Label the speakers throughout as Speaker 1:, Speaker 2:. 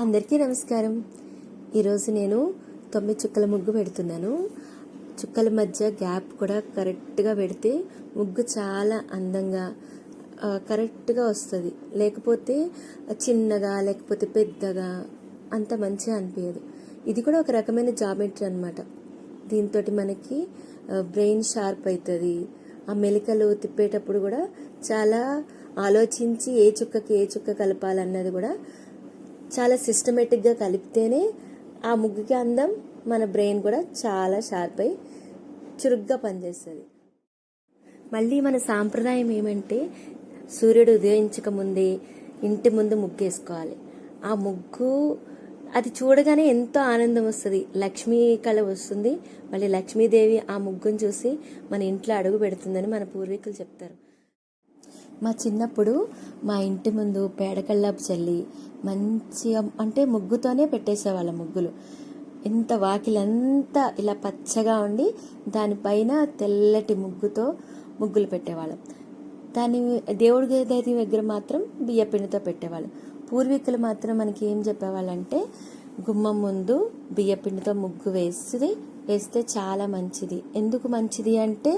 Speaker 1: అందరికీ నమస్కారం. ఈరోజు నేను 9 చుక్కల ముగ్గు పెడుతున్నాను. చుక్కల మధ్య గ్యాప్ కూడా కరెక్ట్గా పెడితే ముగ్గు చాలా అందంగా కరెక్ట్గా వస్తుంది. లేకపోతే చిన్నగా లేకపోతే పెద్దగా అంత మంచిగా అనిపించదు. ఇది కూడా ఒక రకమైన జామెట్రీ అన్నమాట. దీంతో మనకి బ్రెయిన్ షార్ప్ అవుతుంది. ఆ మెలికలు తిప్పేటప్పుడు కూడా చాలా ఆలోచించి ఏ చుక్క కలపాలన్నది కూడా చాలా సిస్టమేటిక్గా కలిపితేనే ఆ ముగ్గుకి అందం. మన బ్రెయిన్ కూడా చాలా షార్ప్ అయి చురుగ్గా పనిచేస్తుంది. మళ్ళీ మన సాంప్రదాయం ఏమంటే సూర్యుడు ఉదయించక ముందే ఇంటి ముందు ముగ్గు వేసుకోవాలి. ఆ ముగ్గు అది చూడగానే ఎంతో ఆనందం వస్తుంది, లక్ష్మీ కళ వస్తుంది. మళ్ళీ లక్ష్మీదేవి ఆ ముగ్గును చూసి మన ఇంట్లో అడుగు పెడుతుందని మన పూర్వీకులు చెప్తారు. మా చిన్నప్పుడు మా ఇంటి ముందు పేడకల్లాపు చల్లి మంచిగా అంటే ముగ్గుతోనే పెట్టేసేవాళ్ళ ముగ్గులు. ఎంత వాకిలంతా ఇలా పచ్చగా ఉండి దానిపైన తెల్లటి ముగ్గుతో ముగ్గులు పెట్టేవాళ్ళం. దేవుడి గది దగ్గర మాత్రం బియ్యపిండితో పెట్టేవాళ్ళం. పూర్వీకులు మాత్రం మనకి ఏం చెప్పేవాళ్ళంటే గుమ్మం ముందు బియ్యపిండితో ముగ్గు వేస్తే చాలా మంచిది. ఎందుకు మంచిది అంటే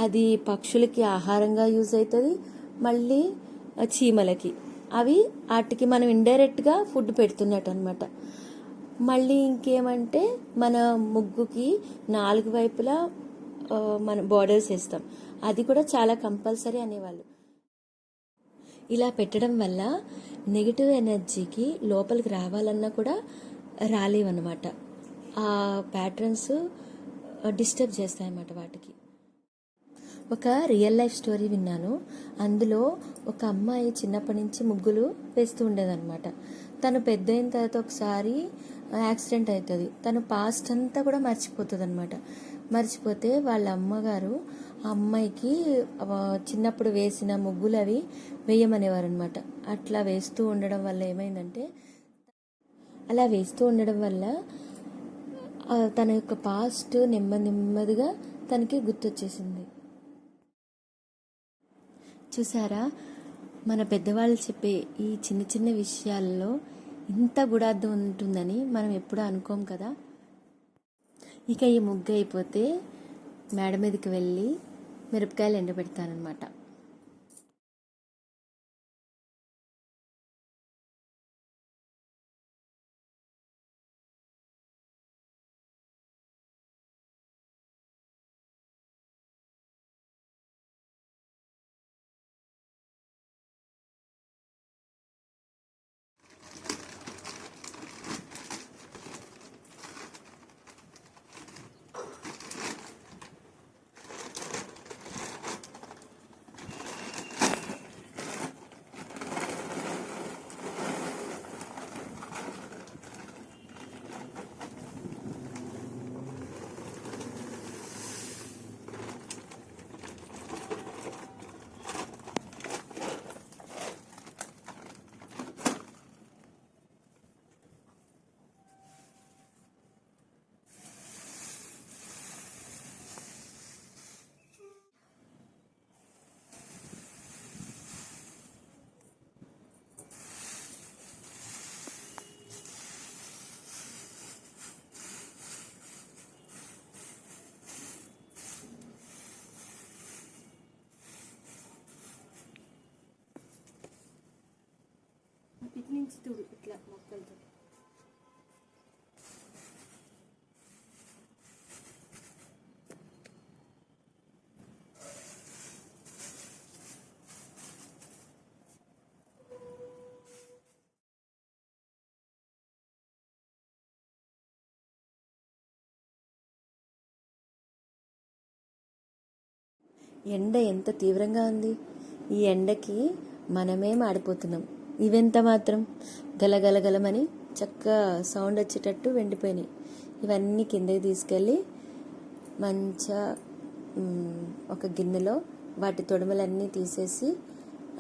Speaker 1: అది పక్షులకి ఆహారంగా యూజ్ అవుతుంది, మళ్ళీ చీమలకి వాటికి మనం ఇండైరెక్ట్గా ఫుడ్ పెడుతున్నట్టు అనమాట. మళ్ళీ ఇంకేమంటే మన ముగ్గుకి 4 వైపులా మన బోర్డర్స్ వేస్తాం, అది కూడా చాలా కంపల్సరీ అనేవాళ్ళు. ఇలా పెట్టడం వల్ల నెగిటివ్ ఎనర్జీకి లోపలికి రావాలన్నా కూడా రాలేవన్నమాట. ఆ ప్యాటర్న్స్ డిస్టర్బ్ చేస్తాయన్నమాట వాటికి. ఒక రియల్ లైఫ్ స్టోరీ విన్నాను. అందులో ఒక అమ్మాయి చిన్నప్పటి నుంచి ముగ్గులు వేస్తూ ఉండేదన్నమాట. తను పెద్ద అయిన తర్వాత ఒకసారి యాక్సిడెంట్ అవుతుంది. తను పాస్ట్ అంతా కూడా మర్చిపోతుంది అనమాట. మర్చిపోతే వాళ్ళ అమ్మగారు ఆ అమ్మాయికి చిన్నప్పుడు వేసిన ముగ్గులు అవి వేయమనేవారు అనమాట. అట్లా వేస్తూ ఉండడం వల్ల ఏమైందంటే అలా వేస్తూ ఉండడం వల్ల తన యొక్క పాస్ట్ నెమ్మదిగా తనకి గుర్తొచ్చేసింది. చూసారా, మన పెద్దవాళ్ళు చెప్పే ఈ చిన్న చిన్న విషయాల్లో ఇంత గుడార్థం ఉంటుందని మనం ఎప్పుడూ అనుకోం కదా. ఇక ఈ ముగ్గు అయిపోతే మేడ మీదకి వెళ్ళి మిరపకాయలు ఎండబెడతానమాట. ఇటు నుంచి చూడు, ఇట్లా మొక్కలతో ఎండ ఎంత తీవ్రంగా ఉంది. ఈ ఎండకి మనమే మాడిపోతున్నాం. ఇవెంత మాత్రం గలగలగలమని చక్కగా సౌండ్ వచ్చేటట్టు వెండిపోయినాయి. ఇవన్నీ కిందకి తీసుకెళ్ళి మంచిగా ఒక గిన్నెలో వాటి తొడుమలన్నీ తీసేసి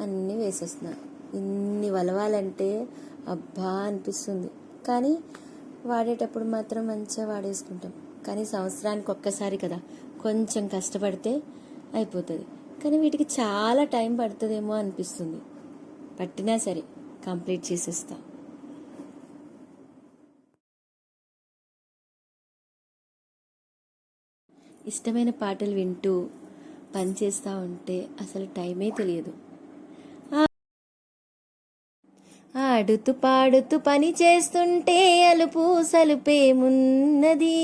Speaker 1: అన్నీ వేసేస్తున్నా. ఇన్ని వలవాలంటే అబ్బా అనిపిస్తుంది, కానీ వాడేటప్పుడు మాత్రం మంచిగా వాడేసుకుంటాం. కానీ సంవత్సరానికి ఒక్కసారి కదా, కొంచెం కష్టపడితే అయిపోతుంది. కానీ వీటికి చాలా టైం పడుతుందేమో అనిపిస్తుంది. పట్టినా సరే కంప్లీట్ చేసేస్తా. ఇష్టమైన పాటలు వింటూ పని చేస్తూ ఉంటే అసలు టైమే తెలియదు. ఆడుతూ పాడుతూ పని చేస్తుంటే అలుపు సలుపేమున్నది.